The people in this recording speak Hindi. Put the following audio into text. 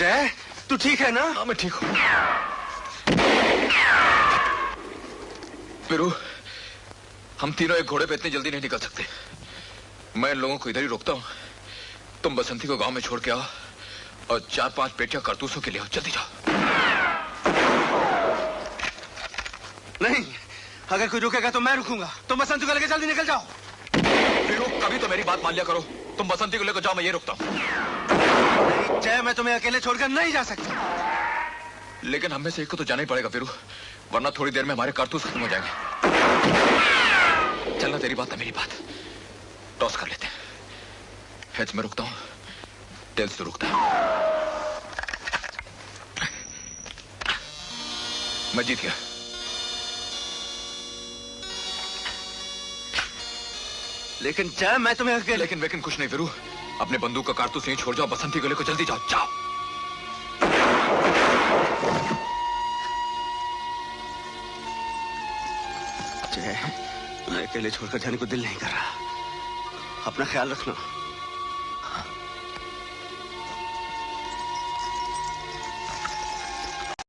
जय, तू ठीक है ना? हाँ मैं ठीक हूँ। वीरू, हम तीनों एक घोड़े पे इतनी जल्दी नहीं निकल सकते। मैं इन लोगों को इधर ही रोकता हूँ। तुम बसंती को गांव में छोड़ के आओ और 4-5 पेटियां कारतूसों के लिए जल्दी जाओ। नहीं, अगर कोई रुकेगा तो मैं रुकूंगा। तुम बसंती को लेकर जल्दी निकल जाओ। वीरू, कभी तो मेरी बात मान लिया करो। तुम बसंती को लेकर जाओ, मैं ये रुकता हूँ। नहीं जय, मैं तुम्हें अकेले छोड़कर नहीं जा सकता। लेकिन हम में से एक को तो जाना ही पड़ेगा वीरू, वरना थोड़ी देर में हमारे कारतूस खत्म हो जाएंगे। चलना, तेरी बात है मेरी बात। टॉस कर लेते हैं। हेड्स में रुकता हूँ, टेल्स तो रुकता है। मैं जीत गया। लेकिन जय, मैं तुम्हें अकेले... लेकिन कुछ नहीं वीरू, अपने बंदूक का कारतूस यहीं छोड़ जाओ, बसंती को लेकर जल्दी जाओ। जाओ। जय, मैं अकेले छोड़कर जाने को दिल नहीं कर रहा। अपना ख्याल रखना।